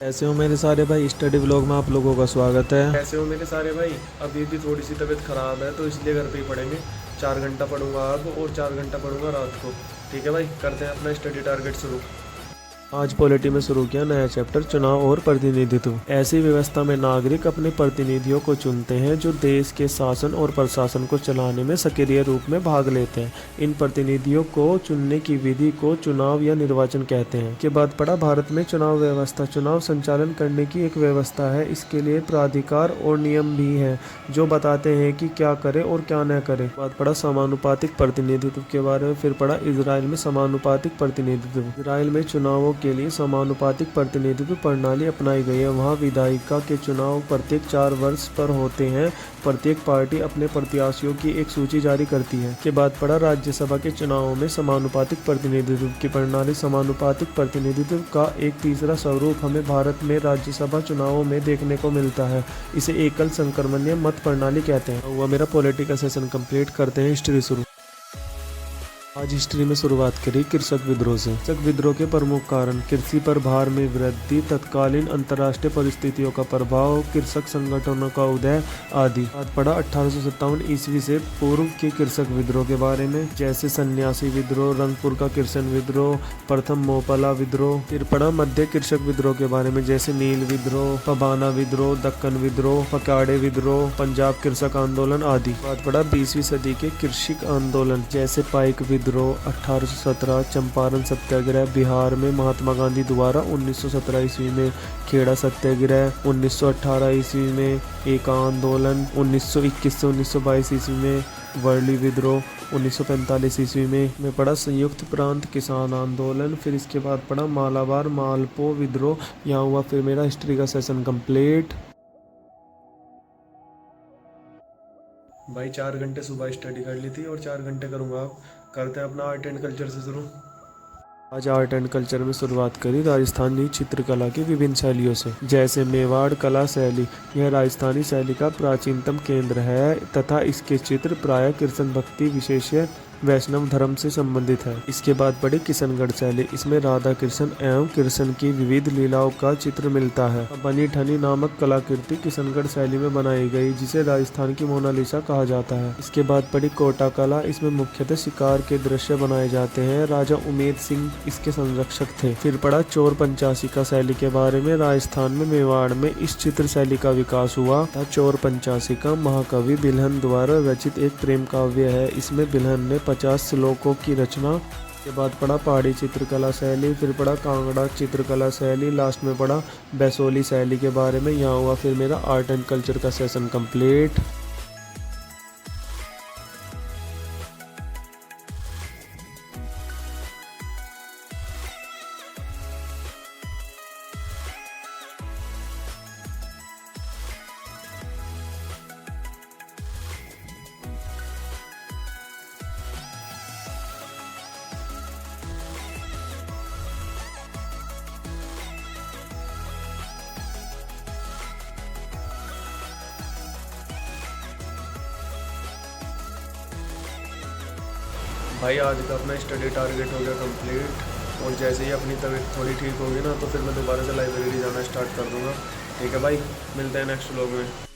कैसे हो मेरे सारे भाई। स्टडी व्लॉग में आप लोगों का स्वागत है। कैसे हो मेरे सारे भाई। अभी भी थोड़ी सी तबीयत ख़राब है तो इसलिए घर पे ही पढ़ेंगे। 4 घंटा पढ़ूंगा अब और 4 घंटा पढ़ूंगा रात को। ठीक है भाई, करते हैं अपना स्टडी टारगेट शुरू। आज पॉलिटी में शुरू किया नया चैप्टर, चुनाव और प्रतिनिधित्व। ऐसी व्यवस्था में नागरिक अपने प्रतिनिधियों को चुनते हैं जो देश के शासन और प्रशासन को चलाने में सक्रिय रूप में भाग लेते हैं। इन प्रतिनिधियों को चुनने की विधि को चुनाव या निर्वाचन कहते हैं। के बाद पढ़ा भारत में चुनाव व्यवस्था। चुनाव संचालन करने की एक व्यवस्था है। इसके लिए प्राधिकार और नियम भी हैं जो बताते हैं कि क्या करे और क्या न करे। बाद पढ़ा समानुपातिक प्रतिनिधित्व के बारे में। फिर पढ़ा इजराइल में समानुपातिक प्रतिनिधित्व। इजराइल में चुनावों के लिए समानुपातिक प्रतिनिधित्व प्रणाली अपनाई गई है। वहाँ विधायिका के चुनाव प्रत्येक 4 वर्ष पर होते हैं। प्रत्येक पार्टी अपने प्रत्याशियों की एक सूची जारी करती है। के बाद पढ़ा राज्यसभा के चुनावों में समानुपातिक प्रतिनिधित्व की प्रणाली। समानुपातिक प्रतिनिधित्व का एक तीसरा स्वरूप हमें भारत में राज्यसभा चुनावों में देखने को मिलता है। इसे एकल संक्रमणीय मत प्रणाली कहते हैं। हुआ मेरा पॉलिटिकल सेशन कंप्लीट, करते हैं हिस्ट्री शुरू। आज हिस्ट्री में शुरुआत करी कृषक विद्रोह से। कृषक विद्रोह के प्रमुख कारण कृषि पर भार में वृद्धि, तत्कालीन अंतर्राष्ट्रीय परिस्थितियों का प्रभाव, कृषक संगठनों का उदय आदि। आज पढ़ा 1857 ईस्वी से पूर्व के कृषक विद्रोह के बारे में, जैसे सन्यासी विद्रोह, रंगपुर का किसान विद्रोह, प्रथम मोपला विद्रोह। फिर पढ़ा मध्य कृषक विद्रोह के बारे में, जैसे नील विद्रोह, पबाना विद्रोह, दक्कन विद्रोह, पकाड़े विद्रोह, पंजाब कृषक आंदोलन आदि। बाद पढ़ा 20वीं सदी के कृषक आंदोलन, जैसे पाइक विद्रोह 1817, चंपारण सत्याग्रह बिहार में महात्मा गांधी द्वारा 1917 ईस्वी में, खेड़ा सत्याग्रह 1918 ईस्वी में, एका आंदोलन 1921 से 1922 ईस्वी में, वर्ली विद्रोह 1945 ईस्वी में पढ़ा संयुक्त प्रांत किसान आंदोलन। फिर इसके बाद पढ़ा मालाबार मालपो विद्रोह। यहाँ हुआ फिर मेरा हिस्ट्री का सेशन कंप्लीट। भाई 4 घंटे सुबह स्टडी कर ली थी और 4 घंटे करूँगा अब। करते हैं अपना आर्ट एंड कल्चर से शुरू। आज आर्ट एंड कल्चर में शुरुआत करी राजस्थानी चित्रकला की विभिन्न शैलियों से, जैसे मेवाड़ कला शैली। यह राजस्थानी शैली का प्राचीनतम केंद्र है तथा इसके चित्र प्रायः कृष्ण भक्ति विशेष वैष्णव धर्म से संबंधित है। इसके बाद पड़ी किशनगढ़ शैली। इसमें राधा कृष्ण एवं कृष्ण की विविध लीलाओं का चित्र मिलता है। बनी ठनी नामक कलाकृति किशनगढ़ शैली में बनाई गई, जिसे राजस्थान की मोनालिसा कहा जाता है। इसके बाद पड़ी कोटा कला। इसमें मुख्यतः शिकार के दृश्य बनाए जाते हैं। राजा उमेद सिंह इसके संरक्षक थे। फिर पड़ा चोर पंचाशिका शैली के बारे में। राजस्थान में मेवाड़ में इस चित्र शैली का विकास हुआ था। चोर पंचाशिका महाकवि बिल्हन द्वारा रचित एक प्रेम काव्य है। इसमें बिल्हन ने 50 श्लोकों की रचना। के बाद पढ़ा पहाड़ी चित्रकला शैली। फिर पढ़ा कांगड़ा चित्रकला शैली। लास्ट में पढ़ा बैसोली शैली के बारे में। यहाँ हुआ फिर मेरा आर्ट एंड कल्चर का सेशन कंप्लीट। भाई आज का अपना स्टडी टारगेट हो गया कंप्लीट। और जैसे ही अपनी तबीयत थोड़ी ठीक होगी ना तो फिर मैं दोबारा से लाइब्रेरी जाना स्टार्ट कर दूँगा। ठीक है भाई, मिलते हैं नेक्स्ट व्लॉग में।